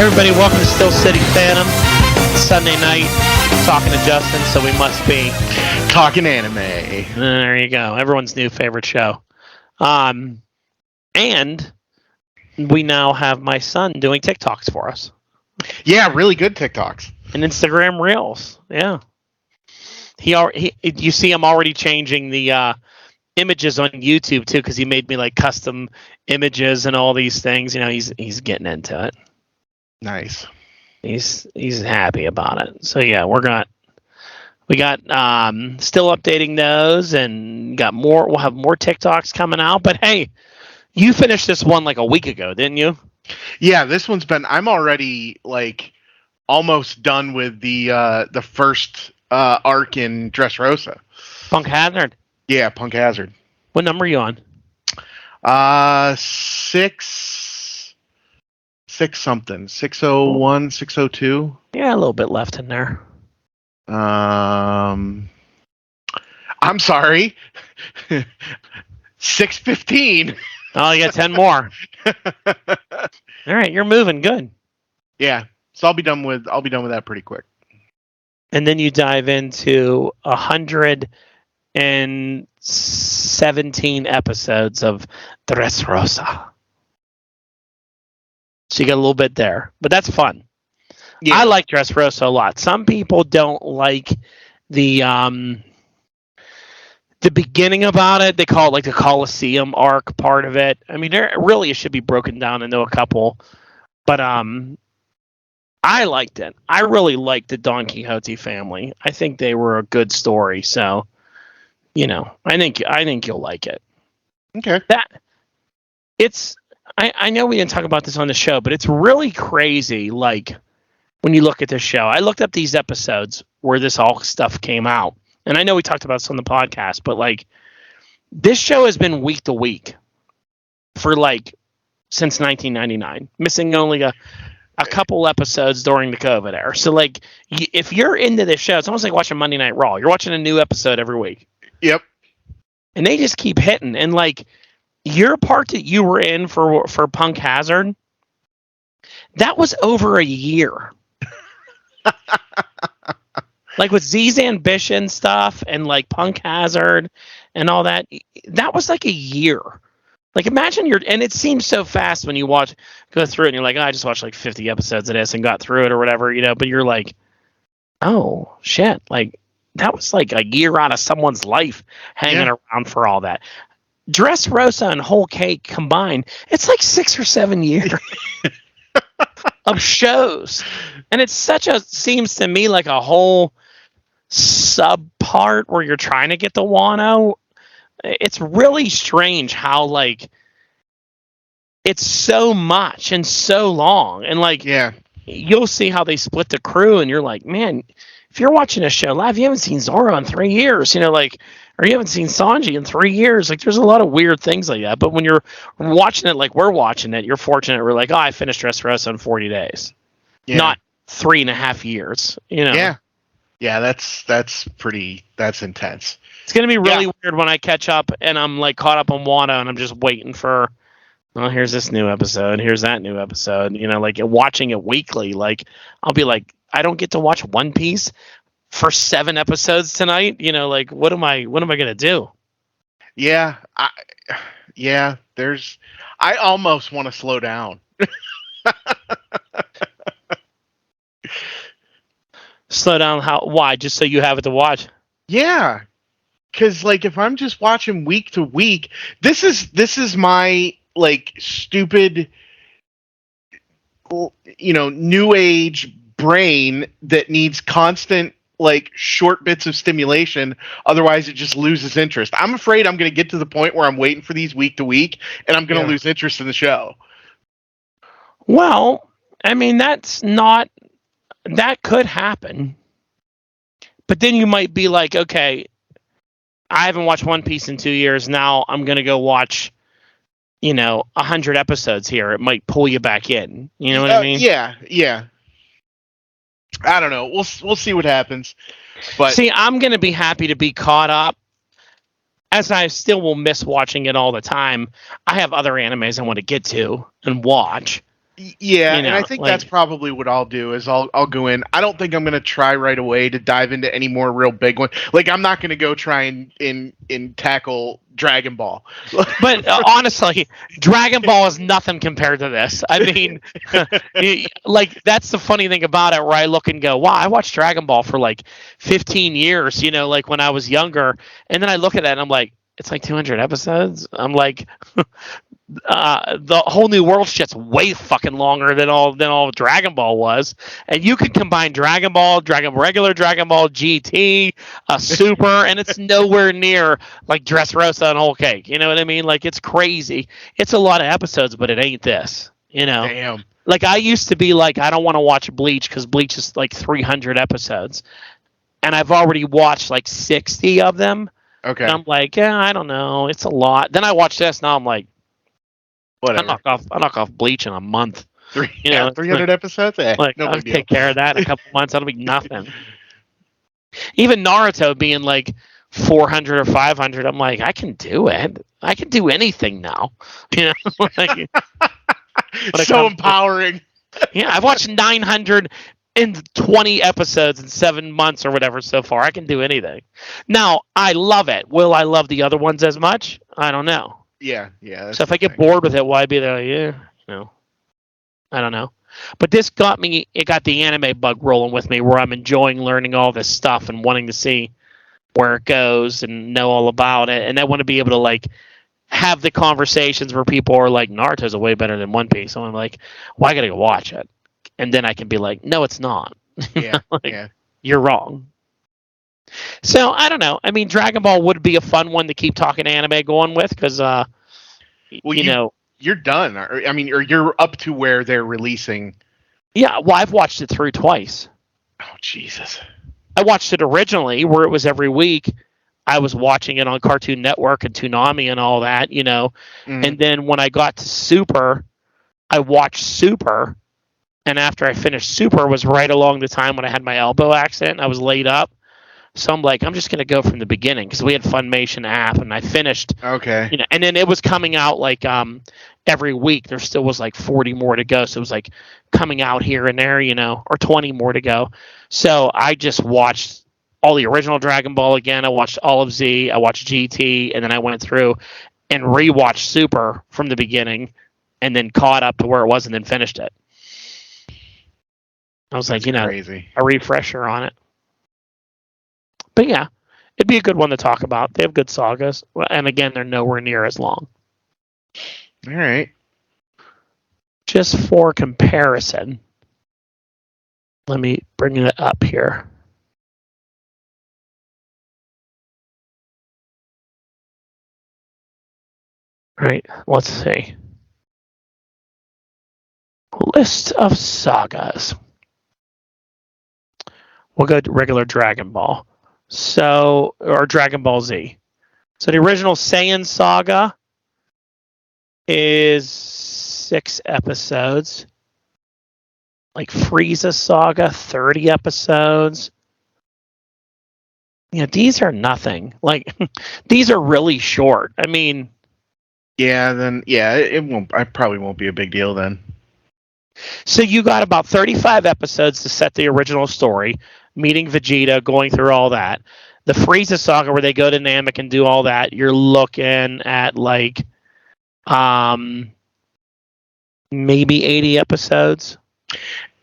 Everybody, welcome to Still Sitting Phantom. Sunday night, talking to Justin, so we must be Talkin Anime. There you go. Everyone's new favorite show. And we now have my son doing TikToks for us. Yeah, really good TikToks. And Instagram Reels. Yeah. You see him already changing the images on YouTube too, because he made me like custom images and all these things. You know, he's getting into it. Nice. He's happy about it. So yeah, we got still updating those and got more. We'll have more TikToks coming out. But hey, you finished this one like a week ago, didn't you? Yeah, this one's been. I'm already like almost done with the first arc in Dressrosa. Punk Hazard. Yeah, Punk Hazard. What number are you on? 6 something. 601, 602. Yeah, a little bit left in there. I'm sorry. 615. Oh, you got 10 more. All right, you're moving good. Yeah. So I'll be done with that pretty quick. And then you dive into 117 episodes of Dressrosa. So you got a little bit there, but that's fun. Yeah. I like Dressrosa a lot. Some people don't like the beginning about it. They call it like the Coliseum arc part of it. I mean, it should be broken down into a couple, but I liked it. I really liked the Don Quixote family. I think they were a good story. So, you know, I think you'll like it. Okay. I know we didn't talk about this on the show, but it's really crazy. Like when you look at this show, I looked up these episodes where this all stuff came out, and I know we talked about this on the podcast, but like this show has been week to week for like since 1999, missing only a couple episodes during the COVID era. So like if you're into this show, it's almost like watching Monday Night Raw. You're watching a new episode every week. Yep. And they just keep hitting, and like your part that you were in for Punk Hazard, that was over a year. Like with Z's Ambition stuff and like Punk Hazard and all that, that was like a year. Like imagine and it seems so fast when you go through it and you're like, oh, I just watched like 50 episodes of this and got through it or whatever, you know, but you're like, oh shit, like that was like a year out of someone's life hanging around for all that. Dressrosa and Whole Cake combined, it's like 6 or 7 years of shows. And it's seems to me like a whole sub part where you're trying to get the Wano. It's really strange how like it's so much and so long. And like, yeah, you'll see how they split the crew and you're like, man, if you're watching a show live, you haven't seen Zoro in 3 years, you know, like, or you haven't seen Sanji in 3 years. Like, there's a lot of weird things like that. But when you're watching it like we're watching it, you're fortunate. We're like, oh, I finished Dressrosa in 40 days, not 3.5 years. You know? Yeah, yeah, that's intense. It's gonna be really weird when I catch up and I'm like caught up on Wano and I'm just waiting for. Oh, here's this new episode. Here's that new episode. You know, like watching it weekly. Like, I'll be like, I don't get to watch One Piece for 7 episodes tonight. You know, like what am I gonna do? Yeah, I almost want to slow down. Slow down? How? Why? Just so you have it to watch? Yeah, because like if I'm just watching week to week, this is my like stupid, you know, new age brain that needs constant like short bits of stimulation, otherwise it just loses interest. I'm afraid I'm going to get to the point where I'm waiting for these week to week and I'm going to lose interest in the show. Well, I mean, that could happen, but then you might be like, okay, I haven't watched One Piece in 2 years. Now I'm going to go watch, you know, 100 episodes here. It might pull you back in. You know what I mean? Yeah. I don't know. We'll see what happens. But see, I'm going to be happy to be caught up, as I still will miss watching it all the time. I have other animes I want to get to and watch. Yeah, You and I know, think that's like, probably what I'll do is I'll go in. I don't think I'm gonna try right away to dive into any more real big one. Like I'm not gonna go try and in tackle Dragon Ball. but honestly, Dragon Ball is nothing compared to this. I mean, like that's the funny thing about it, where I look and go, "Wow, I watched Dragon Ball for like 15 years." You know, like when I was younger, and then I look at that and I'm like, "It's like 200 episodes." I'm like, the whole new world shit's way fucking longer than all Dragon Ball was, and you can combine Dragon Ball, regular Dragon Ball GT, Super, and it's nowhere near like Dressrosa and Whole Cake. You know what I mean? Like it's crazy. It's a lot of episodes, but it ain't this. You know, Damn. like I used to be like, I don't want to watch Bleach because Bleach is like 300 episodes, and I've already watched like 60 of them, Okay. and I'm like, yeah, I don't know, it's a lot. Then I watch this, now I'm like, Whatever. I knock off Bleach in a month. You Yeah, know, it's 300 episodes. like No I'll big deal. take care of that in a couple months. That'll be nothing. Even Naruto being like 400 or 500, I'm like, I can do it. I can do anything now. You know, like So empowering. yeah, I've watched 920 episodes in 7 months or whatever so far. I can do anything. Now I love it. Will I love the other ones as much? I don't know. Yeah. So if I get bored with it, why be there? Like, yeah, you know. I don't know. But this got me, it got the anime bug rolling with me, where I'm enjoying learning all this stuff and wanting to see where it goes and know all about it. And I want to be able to like have the conversations where people are like, Naruto's way better than One Piece. So I'm like, well, I got to go watch it. And then I can be like, no, it's not. Yeah. Like, Yeah. you're wrong. So I don't know. I mean, Dragon Ball would be a fun one to keep talking anime going with because, Well, you know, you're done. I mean, or you're up to where they're releasing. yeah, well, I've watched it through twice. Oh, Jesus. I watched it originally where it was every week. I was watching it on Cartoon Network and Toonami and all that, you know. Mm. And then when I got to Super, I watched Super. And after I finished Super was right along the time when I had my elbow accident. I was laid up. So I'm like, I'm just going to go from the beginning because we had Funimation app and I finished. Okay. You know, and then it was coming out like every week. There still was like 40 more to go. So it was like coming out here and there, you know, or 20 more to go. So I just watched all the original Dragon Ball again. I watched all of Z. I watched GT, and then I went through and rewatched Super from the beginning, and then caught up to where it was, and then finished it. I was like, you know, crazy. a refresher on it. But yeah, it'd be a good one to talk about. They have good sagas, and again, they're nowhere near as long. All right. Just for comparison, let me bring it up here. All right, let's see. List of sagas. We'll go to regular Dragon Ball. So, or Dragon Ball Z. So the original Saiyan saga is 6 episodes. Like Frieza saga, 30 episodes. Yeah, these are nothing. Like these are really short. I mean, Yeah. Then yeah, it won't. I probably won't be a big deal then. so you got about 35 episodes to set the original story, meeting Vegeta, going through all that. The Frieza saga where they go to Namek and do all that, you're looking at like maybe 80 episodes.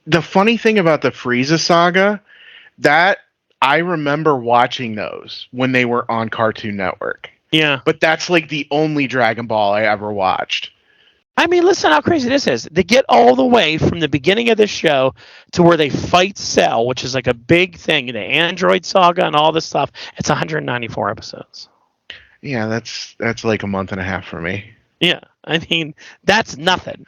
The funny thing about the Frieza saga, that I remember watching those when they were on Cartoon Network. Yeah. But that's like the only Dragon Ball I ever watched. I mean, listen how crazy this is. They get all the way from the beginning of the show to where they fight Cell, which is like a big thing, the Android saga and all this stuff. It's 194 episodes. Yeah, that's like a month and a half for me. Yeah. I mean, that's nothing.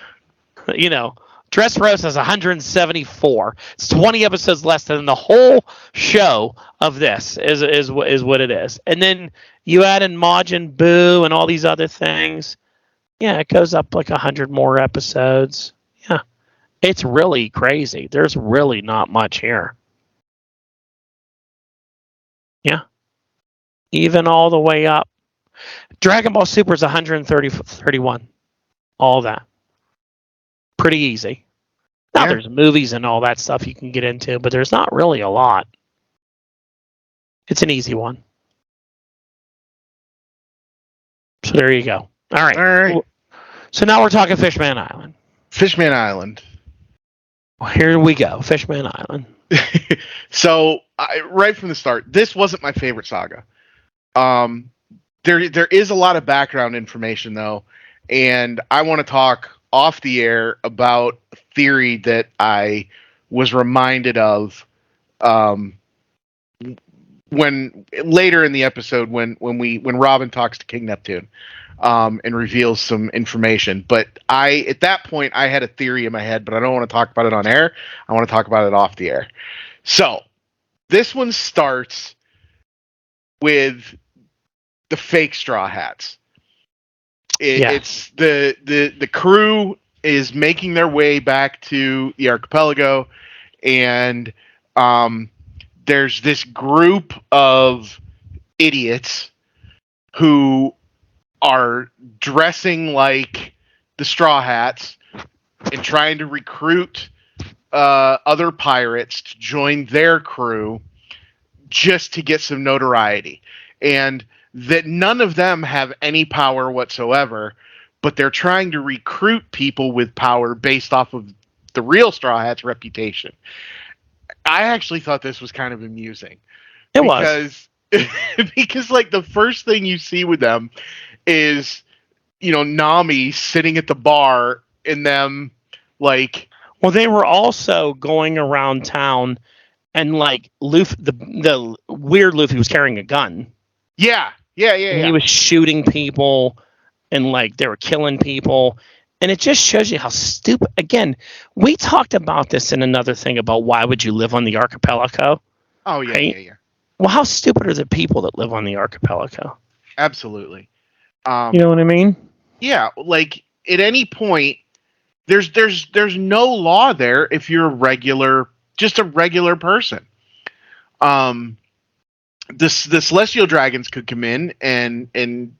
You know, Dressrosa is 174. It's 20 episodes less than the whole show of this is what it is. And then you add in Majin Buu and all these other things. Yeah, it goes up like 100 more episodes. Yeah, it's really crazy. There's really not much here. Yeah, even all the way up. Dragon Ball Super is 131. All that. pretty easy. Now Yeah. there's movies and all that stuff you can get into, but there's not really a lot. It's an easy one. So there you go. All right. All right. So now we're talking Fishman Island. Fishman Island. Here we go, Fishman Island. So right from the start, this wasn't my favorite saga. There is a lot of background information though, and I want to talk off the air about a theory that I was reminded of when later in the episode when Robin talks to King Neptune and reveals some information. But at that point I had a theory in my head, but I don't want to talk about it on air. I want to talk about it off the air. So this one starts with the fake Straw Hats. It's the crew is making their way back to the archipelago, and there's this group of idiots who are dressing like the Straw Hats and trying to recruit other pirates to join their crew just to get some notoriety. And that none of them have any power whatsoever, but they're trying to recruit people with power based off of the real Straw Hats' reputation. I actually thought this was kind of amusing. It was. Because like the first thing you see with them is, Nami sitting at the bar and them like... Well, they were also going around town and like Luffy, the weird Luffy was carrying a gun. Yeah. He was shooting people and like they were killing people. And it just shows you how stupid. Again, we talked about this in another thing about why would you live on the archipelago? Oh, yeah, right? yeah. Well, how stupid are the people that live on the archipelago? Absolutely. You know what I mean? Yeah, like at any point, there's no law there if you're just a regular person. The celestial dragons could come in and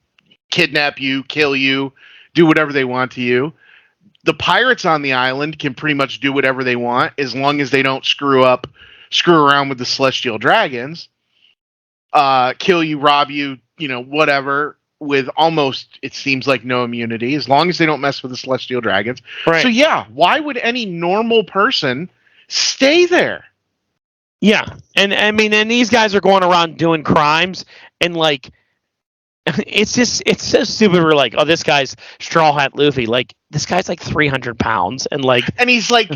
kidnap you, kill you, do whatever they want to you. The pirates on the island can pretty much do whatever they want as long as they don't screw around with the celestial dragons, kill you, rob you, whatever, with almost, it seems like, no immunity, as long as they don't mess with the celestial dragons. Right. So yeah, why would any normal person stay there? Yeah. And I mean, and these guys are going around doing crimes and like, it's so stupid. We're like, oh, this guy's Straw Hat Luffy. Like, this guy's like 300 pounds and like, and he's like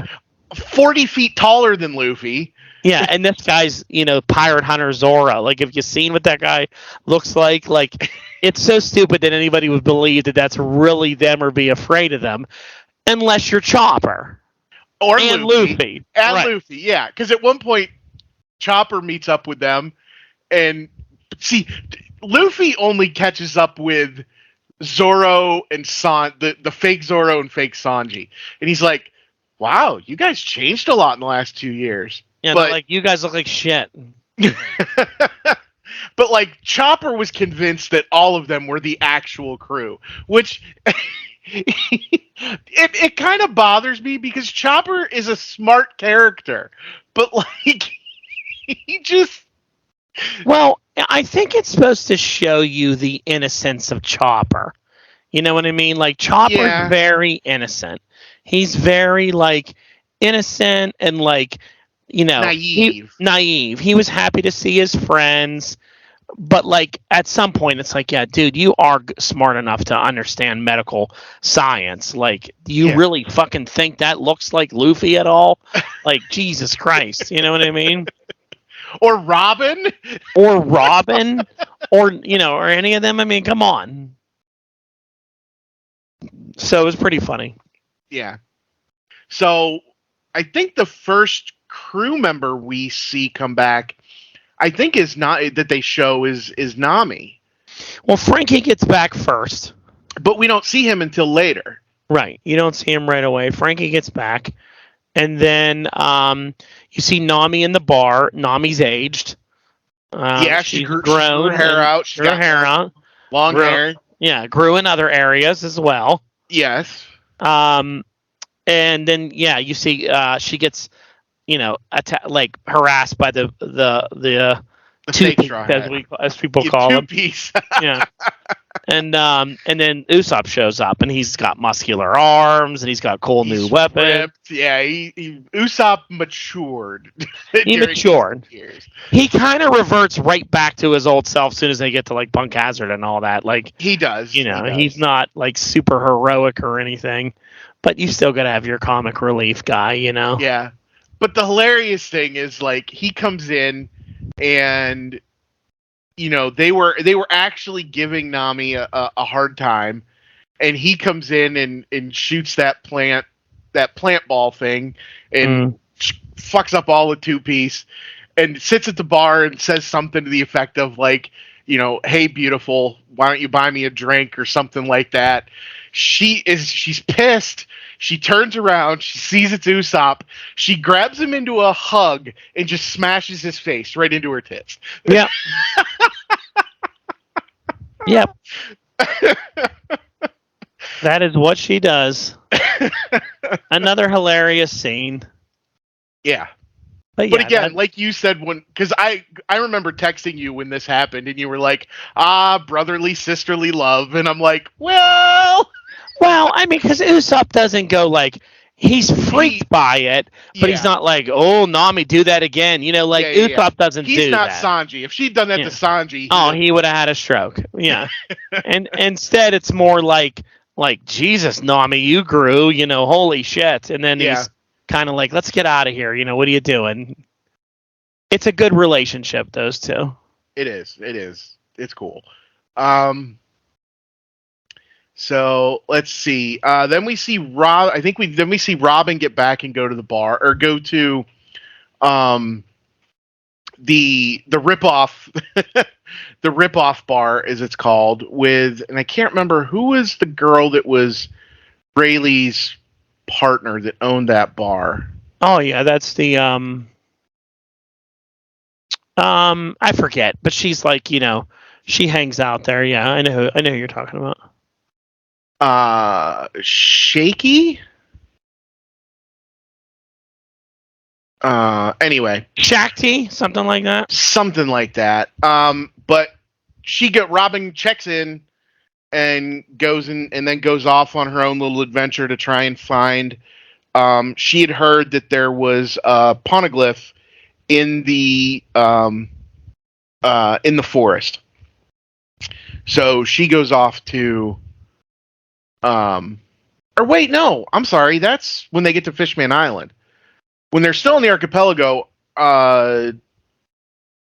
40 feet taller than Luffy. Yeah, and this guy's, pirate hunter Zora. Like, have you seen what that guy looks like? Like, it's so stupid that anybody would believe that that's really them or be afraid of them, unless you're Chopper or Luffy. And right. Luffy, yeah. Because at one point, Chopper meets up with them, and see, Luffy only catches up with Zoro and the fake Zoro and fake Sanji, and he's like, "Wow, you guys changed a lot in the last 2 years." Yeah, but like, you guys look like shit. But like, Chopper was convinced that all of them were the actual crew, which it kind of bothers me because Chopper is a smart character, but like he just... Well, I think it's supposed to show you the innocence of Chopper. You know what I mean? Like, Chopper's very innocent. He's very like innocent and like, naive. Naive. He was happy to see his friends, but like at some point it's like, yeah, dude, you are smart enough to understand medical science. Like, do you really fucking think that looks like Luffy at all? Like, Jesus Christ, you know what I mean? Or Robin, or or any of them. I mean, come on. So it was pretty funny. Yeah. So I think the first crew member we see come back, I think is not that they show is Nami. Well, Frankie gets back first, but we don't see him until later. Right, you don't see him right away. Frankie gets back, and then you see Nami in the bar. Nami's aged. She's grown her hair out. She's got hair out. Long hair. Yeah, grew in other areas as well. Yes. and then you see she gets like harassed by the The two fake piece straw hat. as people Yeah, call two them. piece. Yeah. And then Usopp shows up and he's got muscular arms and he's got cool new He's weapons. ripped. Yeah, Usopp matured He during these matured. years. He kind of reverts right back to his old self as soon as they get to like Punk Hazard and all that. Like He does. he's not like super heroic or anything, but you still gotta have your comic relief guy. Yeah. But the hilarious thing is like he comes in and they were actually giving Nami a hard time, and he comes in and shoots that plant ball thing and fucks up all the two piece and sits at the bar and says something to the effect of like, hey beautiful, why don't you buy me a drink or something like that. She's pissed. She turns around, she sees it's Usopp, she grabs him into a hug and just smashes his face right into her tits. Yep. Yep. That is what she does. Another hilarious scene. Yeah. But again, like you said, because I remember texting you when this happened, and you were like, brotherly, sisterly love. And I'm like, well, I mean, because Usopp doesn't go like, he's freaked by it, but he's not like, oh, Nami, do that again. Usopp doesn't do that. He's not Sanji. If she'd done that to Sanji, he would have had a stroke. Yeah. And instead, it's more like Jesus, Nami, you grew, holy shit. And then he's kind of like, let's get out of here. What are you doing? It's a good relationship, those two. It is. It's cool. So let's see. Then we see Rob. I think we see Robin get back and go to the bar or go to, the rip-off, the rip-off bar as it's called and I can't remember who was the girl that was Rayleigh's partner that owned that bar. Oh yeah, that's the I forget, but she's like, she hangs out there. Yeah, I know who you're talking about. Shaky? Anyway. Shakti, something like that. Something like that. But Robin checks in and goes and then goes off on her own little adventure to try and find. She had heard that there was a poneglyph in the forest, so she goes off to. Or wait, no, I'm sorry. That's when they get to Fishman Island. When they're still in the archipelago,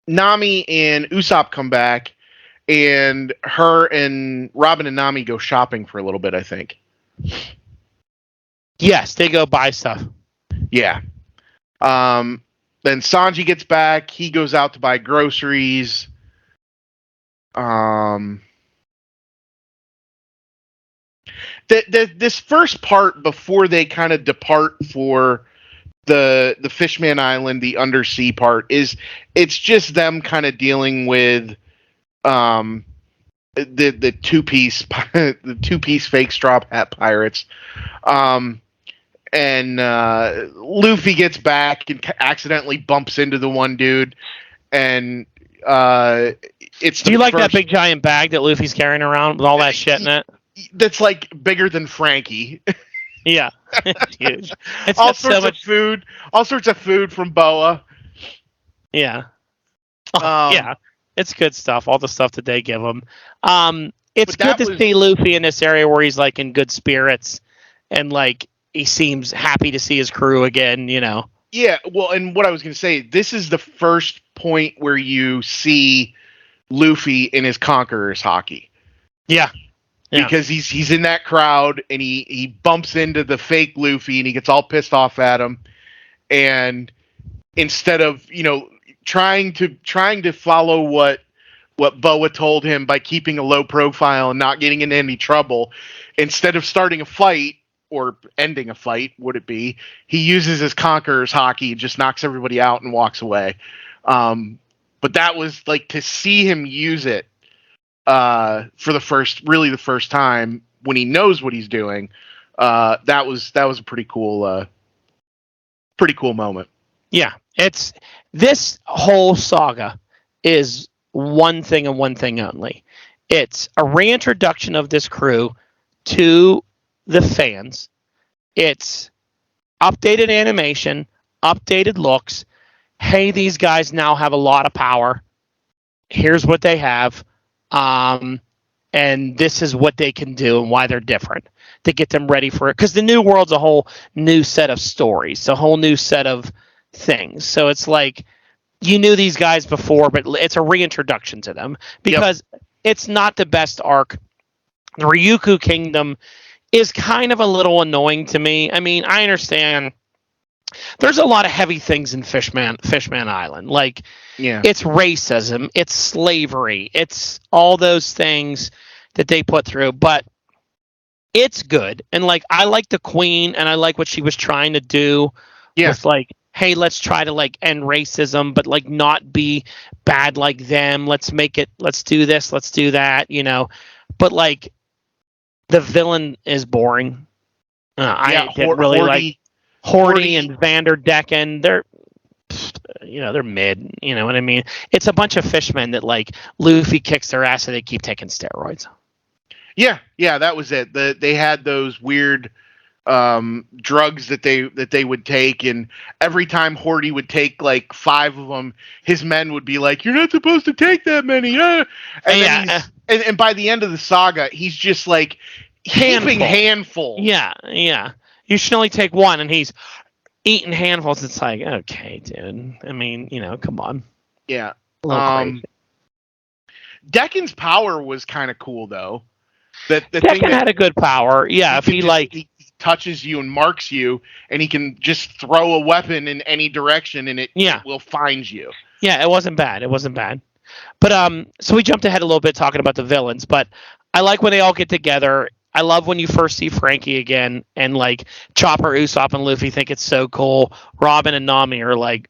Nami and Usopp come back, and her and Robin and Nami go shopping for a little bit, I think. Yes, they go buy stuff. Yeah. Then Sanji gets back. He goes out to buy groceries. This first part before they kind of depart for the Fishman Island, the undersea part, it's just them kind of dealing with the two piece fake straw hat pirates. And Luffy gets back and accidentally bumps into the one dude, and it's. Do you like that big giant bag that Luffy's carrying around with all that shit in it? That's like bigger than Frankie. Yeah, it's huge. It's all sorts of food. All sorts of food from Boa. Yeah. Yeah, it's good stuff. All the stuff that they give him. It's good to see Luffy in this area where he's like in good spirits and like he seems happy to see his crew again. Yeah. Well, and what I was going to say, this is the first point where you see Luffy in his Conqueror's hockey. Yeah. Because he's in that crowd and he bumps into the fake Luffy and he gets all pissed off at him, and instead of trying to follow what Boa told him by keeping a low profile and not getting into any trouble, instead of starting a fight or ending a fight, would it be, he uses his Conqueror's hockey and just knocks everybody out and walks away. But that was like to see him use it for the first time when he knows what he's doing. That was a pretty cool moment. Yeah, it's this whole saga is one thing and one thing only. It's a reintroduction of this crew to the fans. It's updated animation, updated looks. Hey, these guys now have a lot of power. Here's what they have. And this is what they can do and why they're different to get them ready for it. Because the new world's a whole new set of stories, a whole new set of things. So it's like you knew these guys before, but it's a reintroduction to them because it's not the best arc. The Ryukyu Kingdom is kind of a little annoying to me. I mean, I understand there's a lot of heavy things in Fishman Island. Like, it's racism, it's slavery, it's all those things that they put through, but it's good. And like, I like the Queen, and I like what she was trying to do with like, hey, let's try to like end racism, but like not be bad like them. Let's do this, let's do that, you know. But like, the villain is boring. I didn't really like Horty and Vanderdecken. They're mid. You know what I mean? It's a bunch of fishmen that like Luffy kicks their ass and they keep taking steroids. Yeah, that was it. They had those weird drugs that they would take, and every time Horty would take like 5 of them, his men would be like, "You're not supposed to take that many." And by the end of the saga, he's just like heaping handfuls. Yeah. You should only take one, and he's eating handfuls. It's like, okay, dude. I mean, come on. Yeah. A little crazy. Deccan's power was kind of cool, though. Deccan had a good power. Yeah, if he touches you and marks you, and he can just throw a weapon in any direction, and it will find you. Yeah, it wasn't bad. But so we jumped ahead a little bit talking about the villains, but I like when they all get together. I love when you first see Frankie again, and like Chopper, Usopp, and Luffy think it's so cool. Robin and Nami are like,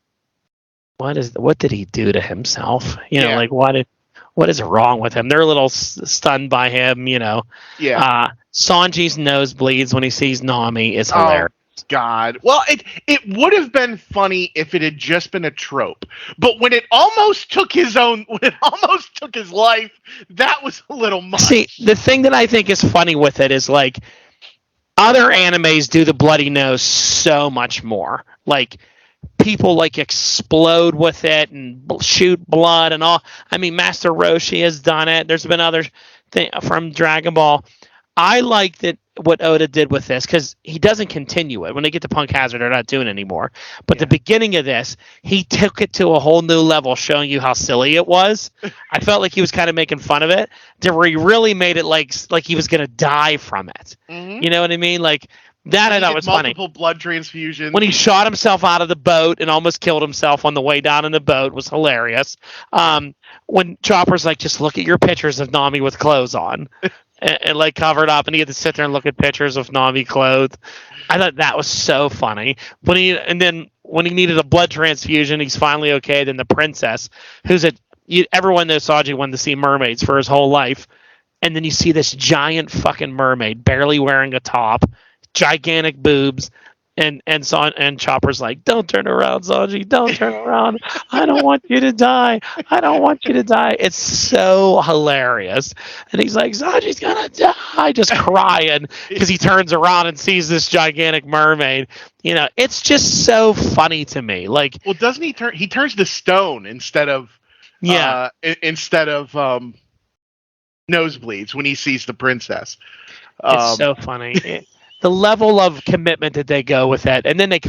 what did he do to himself? Like what is wrong with him? They're a little stunned by him, Yeah. Sanji's nose bleeds when he sees Nami. It's hilarious. God. Well, it would have been funny if it had just been a trope, but when it almost took his life, that was a little much. See, the thing that I think is funny with it is like other animes do the bloody nose so much more. Like people like explode with it and shoot blood and all. I mean, Master Roshi has done it. There's been others from Dragon Ball. I like that what Oda did with this because he doesn't continue it. When they get to Punk Hazard, they're not doing it anymore. But the beginning of this, he took it to a whole new level, showing you how silly it was. I felt like he was kind of making fun of it. Where he really made it like he was going to die from it. Mm-hmm. You know what I mean? Like that, I thought was funny. Multiple blood transfusions. When he shot himself out of the boat and almost killed himself on the way down in the boat was hilarious. When Chopper's like, just look at your pictures of Nami with clothes on. And like covered up, and he had to sit there and look at pictures of Nami clothed. I thought that was so funny. When he needed a blood transfusion, he's finally okay. Then the princess, everyone knows Sanji wanted to see mermaids for his whole life, and then you see this giant fucking mermaid barely wearing a top, gigantic boobs. And Chopper's like, don't turn around, Sanji. Don't turn around. I don't want you to die. I don't want you to die. It's so hilarious. And he's like, Sanji's gonna die, just crying because he turns around and sees this gigantic mermaid. It's just so funny to me. Like, well, doesn't he turn? He turns to stone instead of nosebleeds when he sees the princess. It's so funny. The level of commitment that they go with that, and then they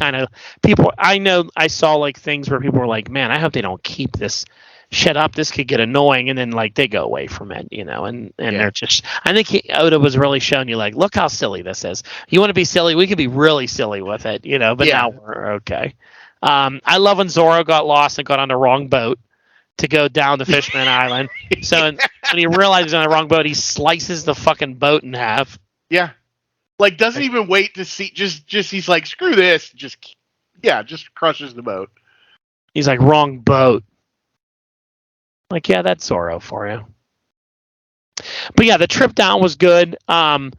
I saw like things where people were like, man, I hope they don't keep this shit up. This could get annoying, and then like they go away from it, and they're just, I think Oda was really showing you like, look how silly this is. You want to be silly? We can be really silly with it, but now we're okay. I love when Zoro got lost and got on the wrong boat to go down to Fishman Island. So when he realizes he's on the wrong boat, he slices the fucking boat in half. Yeah. Like, doesn't even wait to see, just he's like, screw this, just crushes the boat. He's like, wrong boat. Like, yeah, that's Zoro for you. But yeah, the trip down was good. I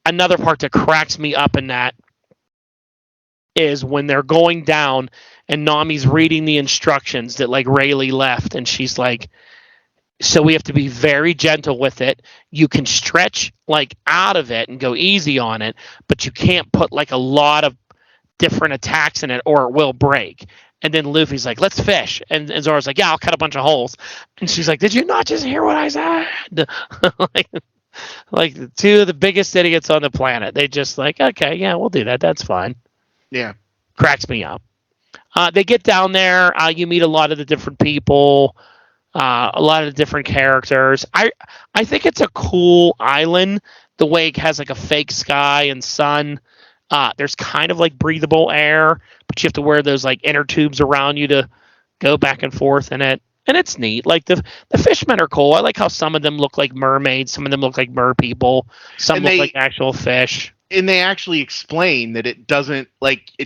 another part that cracks me up in that is when they're going down and Nami's reading the instructions that like Rayleigh left, and she's like, so we have to be very gentle with it. You can stretch like out of it and go easy on it, but you can't put like a lot of different attacks in it or it will break. And then Luffy's like, let's fish. And Zoro's like, yeah, I'll cut a bunch of holes. And she's like, did you not just hear what I said? like two of the biggest idiots on the planet. They just like, okay, yeah, we'll do that. That's fine. Yeah. Cracks me up. They get down there. You meet a lot of the different people. A lot of different characters. I think it's a cool island. The way it has like a fake sky and sun. There's kind of like breathable air, but you have to wear those like inner tubes around you to go back and forth in it. And it's neat. Like the fishmen are cool. I like how some of them look like mermaids, some of them look like mer people, some look like actual fish. And they actually explain that it doesn't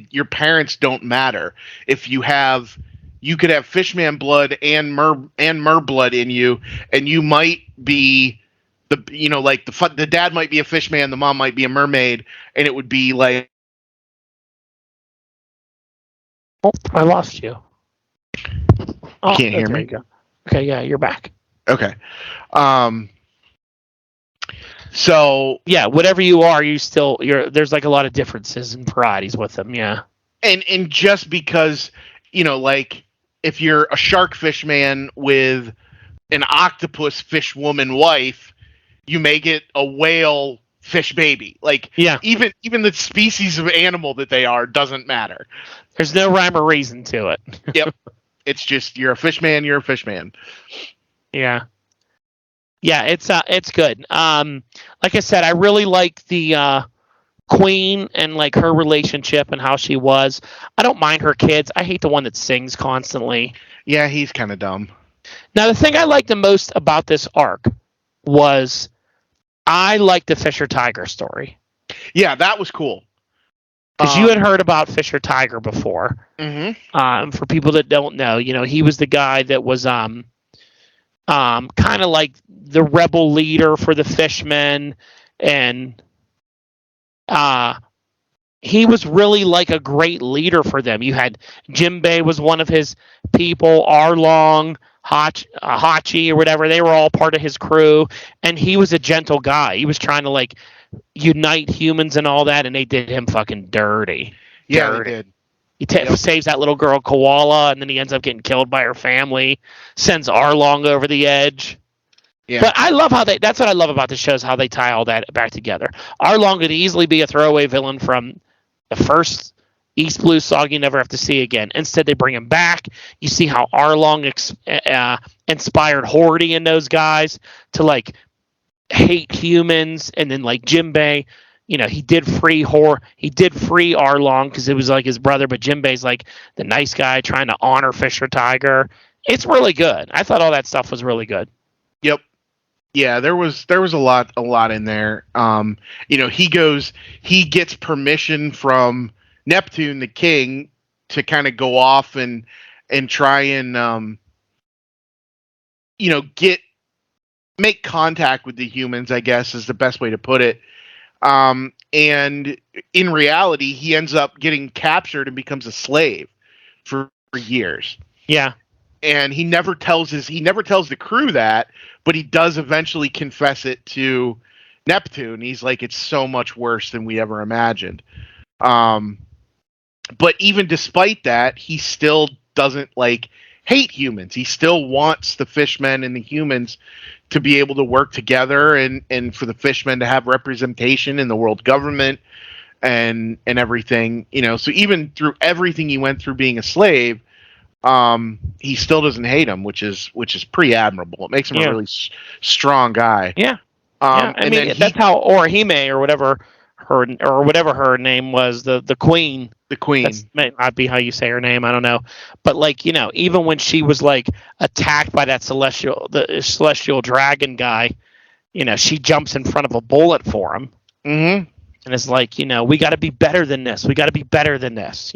your parents don't matter. If you could have fishman blood and mer blood in you, and you might be the dad might be a fishman, the mom might be a mermaid, and it would be like. Oh, I lost you. Oh, can't hear me. Okay, yeah, you're back. Okay. So yeah, whatever you are, there's like a lot of differences and varieties with them, yeah. And just because, if you're a shark fish man with an octopus fish woman wife, you may get a whale fish baby. Even the species of animal that they are doesn't matter. There's no rhyme or reason to it. Yep. It's just you're a fish man, you're a fish man. Yeah. Yeah, it's good. Like I said, I really like the Queen and like her relationship and how she was. I don't mind her kids. I hate the one that sings constantly. Yeah, he's kind of dumb. Now, the thing I liked the most about this arc was I liked the Fisher Tiger story. Yeah, that was cool. Because you had heard about Fisher Tiger before. Mm-hmm. For people that don't know, he was the guy that was kind of like the rebel leader for the fishmen, and he was really like a great leader for them. You had Jimbei was one of his people, Arlong, Hachi or whatever. They were all part of his crew, and he was a gentle guy. He was trying to like unite humans and all that, and they did him fucking dirty. Yeah, they did. He saves that little girl Koala, and then he ends up getting killed by her family. Sends Arlong over the edge. Yeah. But I love how that's what I love about the show, is how they tie all that back together. Arlong could easily be a throwaway villain from the first East Blue Saga you never have to see again. Instead, they bring him back. You see how Arlong inspired Hordy and those guys to like hate humans, and then like Jimbei, he did free Arlong because it was like his brother, but Jimbei's like the nice guy trying to honor Fisher Tiger. It's really good. I thought all that stuff was really good. Yep. Yeah, there was a lot in there. He gets permission from Neptune, the king, to kind of go off and try and make contact with the humans, I guess is the best way to put it. And in reality, he ends up getting captured and becomes a slave for years. Yeah. And he never tells the crew that, but he does eventually confess it to Neptune. He's like, it's so much worse than we ever imagined. But even despite that, he still doesn't hate humans. He still wants the fishmen and the humans to be able to work together, and for the fishmen to have representation in the world government and everything. So even through everything he went through being a slave, he still doesn't hate him, which is pretty admirable. It makes him a really strong guy. Yeah. I mean, that's how Orihime or whatever her name was, the queen. The queen. That might not be how you say her name. I don't know. But even when she was attacked by that celestial dragon guy, she jumps in front of a bullet for him. Mm-hmm. And it's we got to be better than this. We got to be better than this.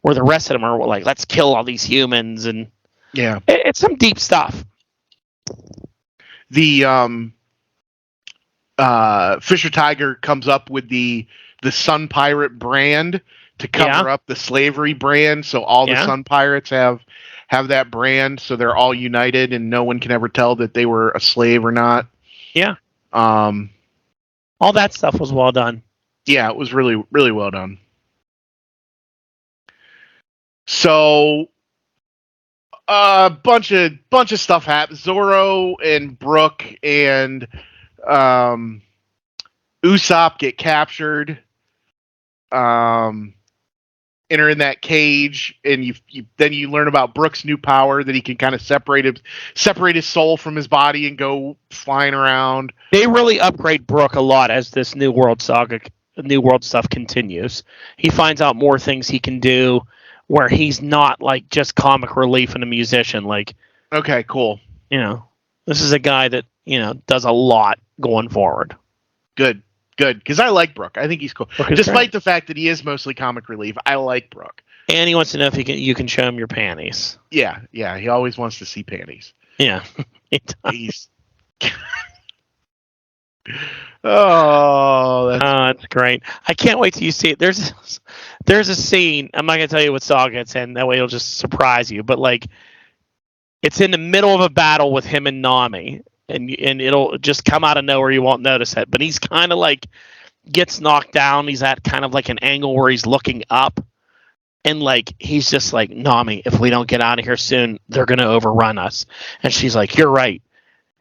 Where the rest of them are like, let's kill all these humans, and it's some deep stuff. The Fisher Tiger comes up with the Sun Pirate brand to cover up the slavery brand, so all the Sun Pirates have that brand, so they're all united, and no one can ever tell that they were a slave or not. Yeah. All that stuff was well done. Yeah, it was really, really well done. So, bunch of stuff happens. Zoro and Brook and Usopp get captured. Enter in that cage, and then you learn about Brook's new power, that he can kind of separate his soul from his body and go flying around. They really upgrade Brook a lot as this New World stuff continues. He finds out more things he can do, where he's not like just comic relief and a musician. Like, okay, cool. This is a guy that does a lot going forward. Good, because I like Brook. I think he's cool, despite the fact that he is mostly comic relief. I like Brook, and he wants to know if you can show him your panties. Yeah, he always wants to see panties. Yeah, he's. That's great. I can't wait till you see it. There's a scene. I'm not gonna tell you what Saga it's in. That way it'll just surprise you. But like, it's in the middle of a battle with him and Nami. And it'll just come out of nowhere. You won't notice it. But he's kind of like gets knocked down. He's at kind of like an angle where he's looking up. And like he's just like, Nami, if we don't get out of here soon, they're going to overrun us. And she's like, you're right.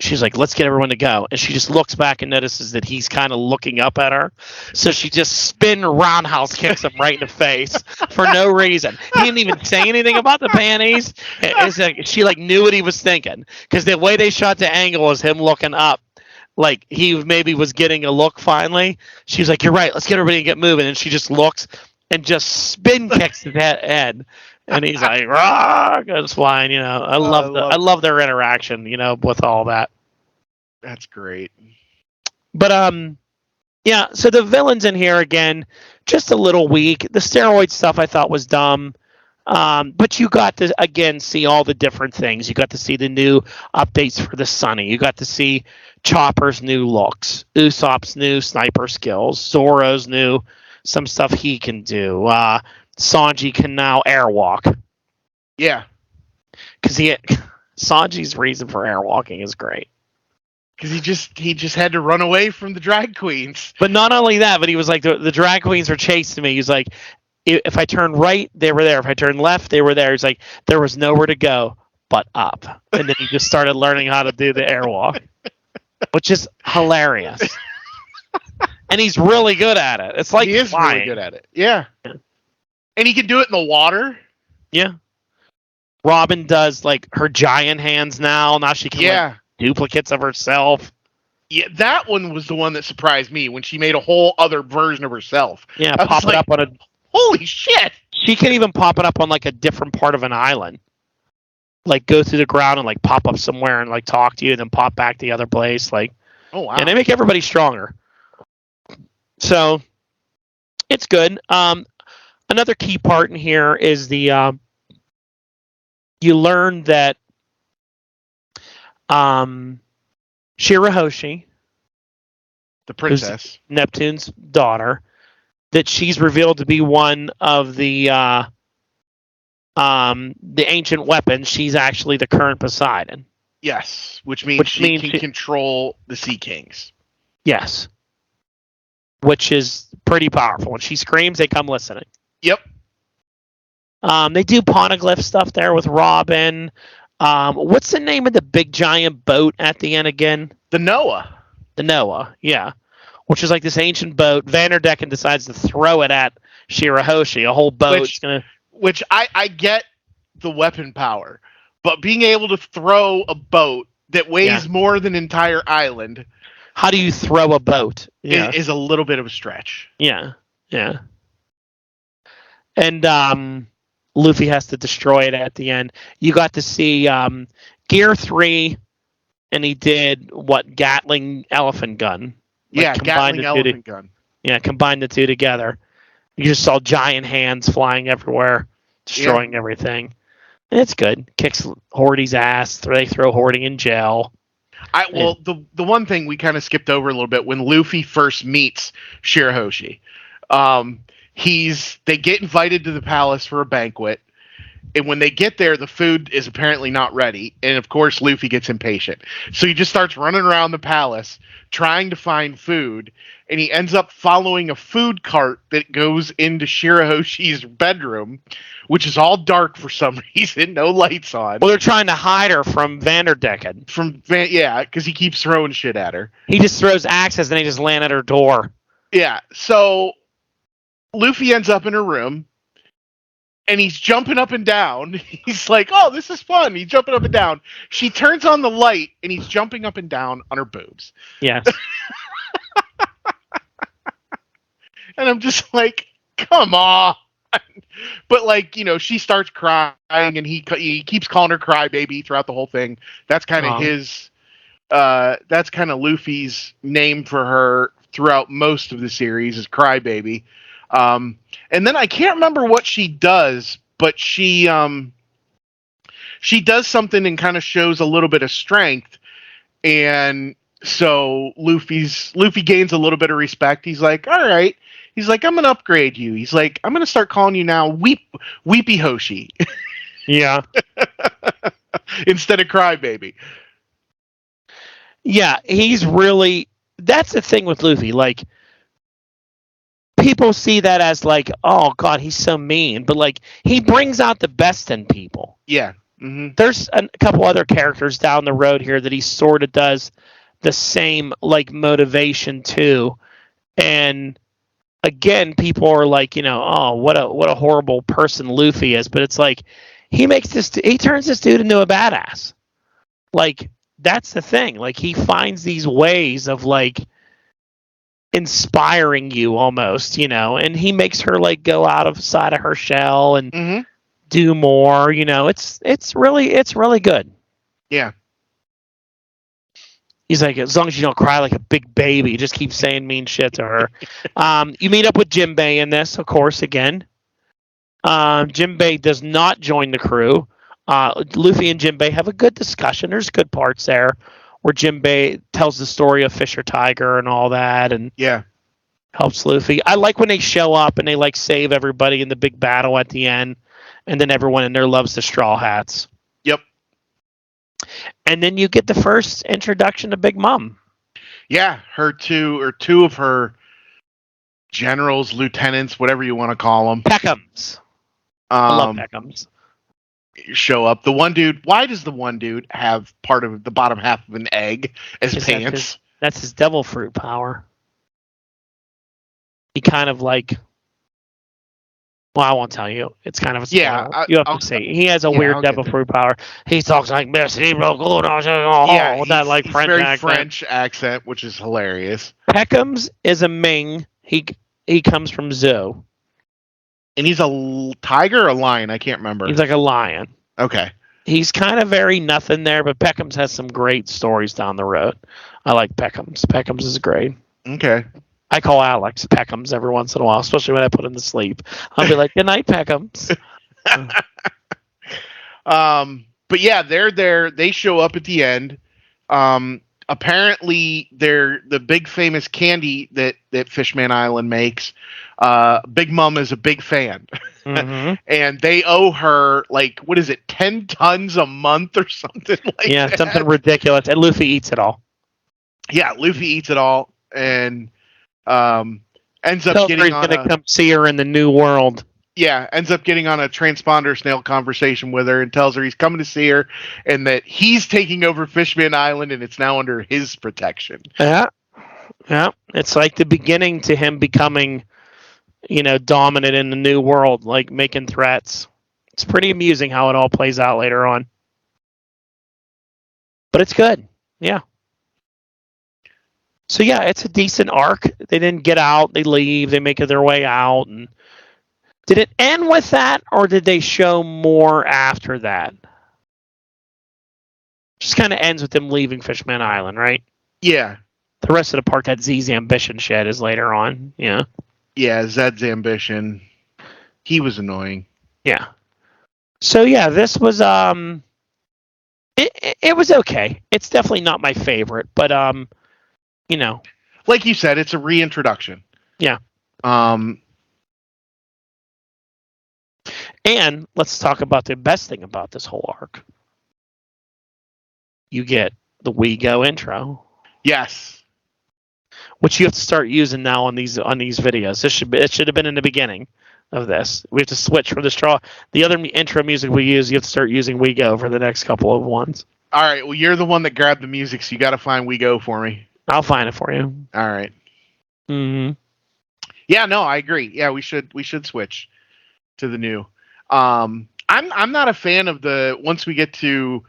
She's like, let's get everyone to go. And she just looks back and notices that he's kind of looking up at her. So she just roundhouse kicks him right in the face for no reason. He didn't even say anything about the panties. It's like, she like knew what he was thinking, because the way they shot the angle is him looking up. Like he maybe was getting a look finally. She's like, you're right. Let's get everybody to get moving. And she just looks and just spin kicks his head. And he's like, "Rah!" Goes flying. I love their interaction. With all that. That's great. But yeah. So the villains in here again, just a little weak. The steroid stuff I thought was dumb. But you got to again see all the different things. You got to see the new updates for the Sunny. You got to see Chopper's new looks, Usopp's new sniper skills, Zoro's new some stuff he can do. Sanji can now airwalk. Yeah. Because Sanji's reason for airwalking is great. Because he just had to run away from the drag queens. But not only that, but he was like, the drag queens were chasing me. He's like, if I turn right, they were there. If I turn left, they were there. He's like, there was nowhere to go but up. And then he just started learning how to do the airwalk, which is hilarious. And he's really good at it. It's like he is flying. Really good at it. Yeah. And he can do it in the water. Yeah. Robin does like her giant hands now. Now she can like duplicates of herself. Yeah, that one was the one that surprised me when she made a whole other version of herself. Yeah, pop it up on a. Holy shit! She can even pop it up on like a different part of an island. Like go through the ground and like pop up somewhere and like talk to you and then pop back to the other place. Like, oh wow! And they make everybody stronger. So it's good. Another key part in here is the you learn that Shirahoshi, the princess, Neptune's daughter, that she's revealed to be one of the ancient weapons. She's actually the current Poseidon. Yes, which means she can control the Sea Kings. Yes. Which is pretty powerful. When she screams, they come listening. Yep. They do poneglyph stuff there with Robin. What's the name of the big giant boat at the end again? The Noah. The Noah, yeah. Which is like this ancient boat. Vanderdecken decides to throw it at Shirahoshi. A whole boat. Which I get the weapon power. But being able to throw a boat that weighs more than an entire island... How do you throw a boat? Is a little bit of a stretch. Yeah, yeah. And Luffy has to destroy it at the end. You got to see Gear 3, and he did Gatling elephant gun. Gatling elephant gun. Yeah, combine the two together. You just saw giant hands flying everywhere, destroying everything. And it's good. Kicks Horty's ass. They throw Horty in jail. Well, the one thing we kind of skipped over a little bit when Luffy first meets Shirahoshi, they get invited to the palace for a banquet, and when they get there, the food is apparently not ready, and of course Luffy gets impatient, so he just starts running around the palace trying to find food, and he ends up following a food cart that goes into Shirahoshi's bedroom, which is all dark for some reason, no lights on. Well, they're trying to hide her from Vanderdecken. Because he keeps throwing shit at her. He just throws axes and they just land at her door. Yeah, so Luffy ends up in her room, and he's jumping up and down. He's like, oh, this is fun. He's jumping up and down. She turns on the light, and he's jumping up and down on her boobs. Yes. And I'm just like, come on. But, like, you know, she starts crying, and he keeps calling her crybaby throughout the whole thing. That's kind of that's kind of Luffy's name for her throughout most of the series is crybaby. And then I can't remember what she does, but she does something and kind of shows a little bit of strength, and so Luffy gains a little bit of respect. He's like, all right. He's like, I'm gonna upgrade you. He's like, I'm gonna start calling you now Weepy Hoshi. Yeah. Instead of Crybaby. Yeah, that's the thing with Luffy. Like, people see that as like, oh god, he's so mean, but like he brings out the best in people. Yeah. Mm-hmm. There's a couple other characters down the road here that he sort of does the same like motivation to, and again, people are like, you know, oh, what a horrible person Luffy is, but it's like he turns this dude into a badass. Like, that's the thing. Like, he finds these ways of like inspiring you almost, you know, and he makes her like go outside of her shell and do more, you know. It's really good. Yeah. He's like, as long as you don't cry like a big baby, just keep saying mean shit to her. You meet up with Jinbei in this, of course, again. Jinbei does not join the crew. Luffy and Jinbei have a good discussion. There's good parts there where Jinbei tells the story of Fisher Tiger and all that, and helps Luffy. I like when they show up and they like save everybody in the big battle at the end, and then everyone in there loves the Straw Hats. Yep. And then you get the first introduction to Big Mom. Yeah, two of her generals, lieutenants, whatever you want to call them. Peckhams. I love Peckhams. Show up. The one dude. Why does the one dude have part of the bottom half of an egg as pants? That's his devil fruit power. He kind of like. Well, I won't tell you. It's kind of a spoiler. You have to see. He has a weird devil fruit power. He talks like this. With that like French very accent. French accent, which is hilarious. Peckhams is a Ming. He comes from Zoo. And he's a tiger or a lion? I can't remember. He's like a lion. Okay. He's kind of very nothing there, but Peckhams has some great stories down the road. I like Peckhams. Peckhams is great. Okay. I call Alex Peckhams every once in a while, especially when I put him to sleep. I'll be like, good night, Peckhams. But yeah, they're there. They show up at the end. Apparently, they're the big famous candy that Fishman Island makes. Big Mom is a big fan. And they owe her, like, what is it, 10 tons a month or something like that? Yeah, something ridiculous. And Luffy eats it all. Yeah, Luffy eats it all. And ends up getting on gonna come see her in the new world. Yeah, ends up getting on a transponder snail conversation with her and tells her he's coming to see her and that he's taking over Fishman Island and it's now under his protection. Yeah. It's like the beginning to him becoming, you know, dominant in the new world, like making threats. It's pretty amusing how it all plays out later on. But it's good. Yeah. So yeah, it's a decent arc. They didn't get out, they leave, they make their way out. And did it end with that, or did they show more after that? Just kind of ends with them leaving Fishman Island, right? Yeah. The rest of the part that Z's ambition shed is later on. Yeah. Yeah, Zed's ambition. He was annoying. Yeah. So yeah, this was It was okay. It's definitely not my favorite, but you know, like you said, it's a reintroduction. yeah. And let's talk about the best thing about this whole arc. You get the We Go intro. Yes. Which you have to start using now on these videos. It should have been in the beginning of this. We have to switch from the other intro music we use. You have to start using We Go for the next couple of ones. All right. Well, you're the one that grabbed the music, so you got to find We Go for me. I'll find it for you. All right. Mm-hmm. Yeah. No, I agree. Yeah, we should switch to the new. I'm not a fan of the once we get to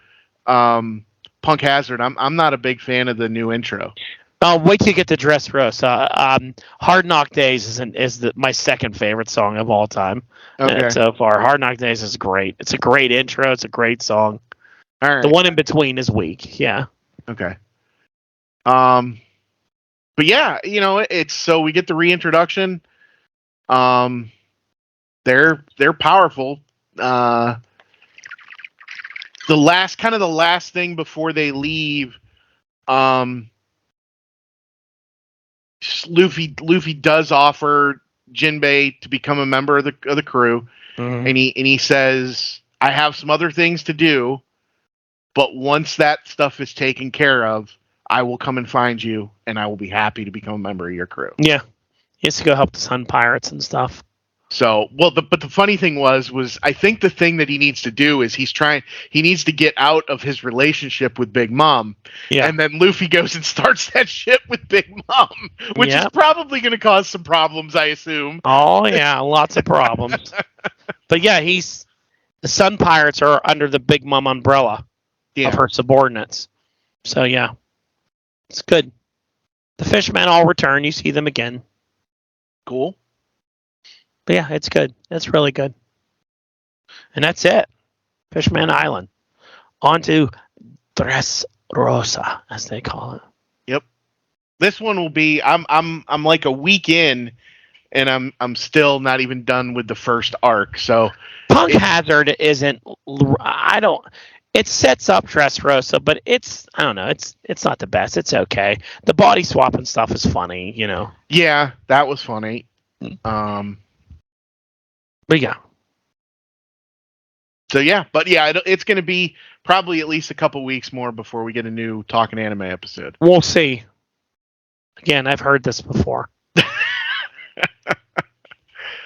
Punk Hazard. I'm not a big fan of the new intro. Wait till you get to Dressrosa. Hard Knock Days is my second favorite song of all time so far. Hard Knock Days is great. It's a great intro. It's a great song. All right. The one in between is weak. Yeah. Okay. But yeah, it's so we get the reintroduction. They're powerful. The last thing before they leave, Luffy does offer Jinbei to become a member of the crew, mm-hmm. and he says, "I have some other things to do, but once that stuff is taken care of, I will come and find you, and I will be happy to become a member of your crew." Yeah, he has to go help the Sun Pirates and stuff. So, but the funny thing was I think the thing that he needs to do is he needs to get out of his relationship with Big Mom. Yeah. And then Luffy goes and starts that shit with Big Mom, which is probably going to cause some problems, I assume. Oh, yeah, lots of problems. But yeah, the Sun Pirates are under the Big Mom umbrella of her subordinates. So yeah, it's good. The Fishmen all return. You see them again. Cool. But yeah, it's good. It's really good. And that's it. Fishman Island. On to Dressrosa, as they call it. Yep. This one will be I'm like a week in, and I'm still not even done with the first arc. So Punk Hazard isn't it sets up Dressrosa, but I don't know, it's not the best. It's okay. The body swapping stuff is funny, Yeah, that was funny. But yeah. So yeah, it's going to be probably at least a couple weeks more before we get a new Talkin Anime episode. We'll see. Again, I've heard this before.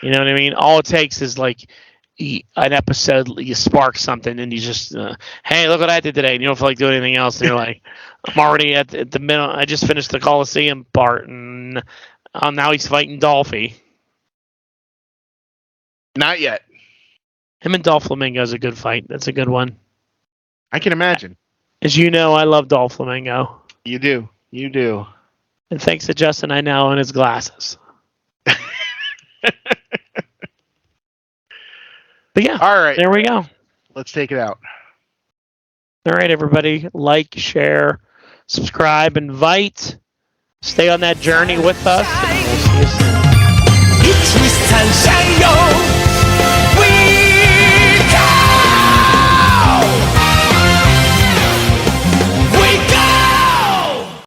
You know what I mean? All it takes is like an episode, you spark something, and you just, hey, look what I did today, and you don't feel like doing anything else. And you're like, I'm already at the middle. I just finished the Coliseum part, and now he's fighting Dolphy. Not yet. Him and Doflamingo is a good fight. That's a good one. I can imagine. As you know, I love Doflamingo. You do. You do. And thanks to Justin, I now own his glasses. But yeah. All right. There we go. Let's take it out. All right, everybody. Like, share, subscribe, invite. Stay on that journey with us. And we'll see you soon. 一闪闪耀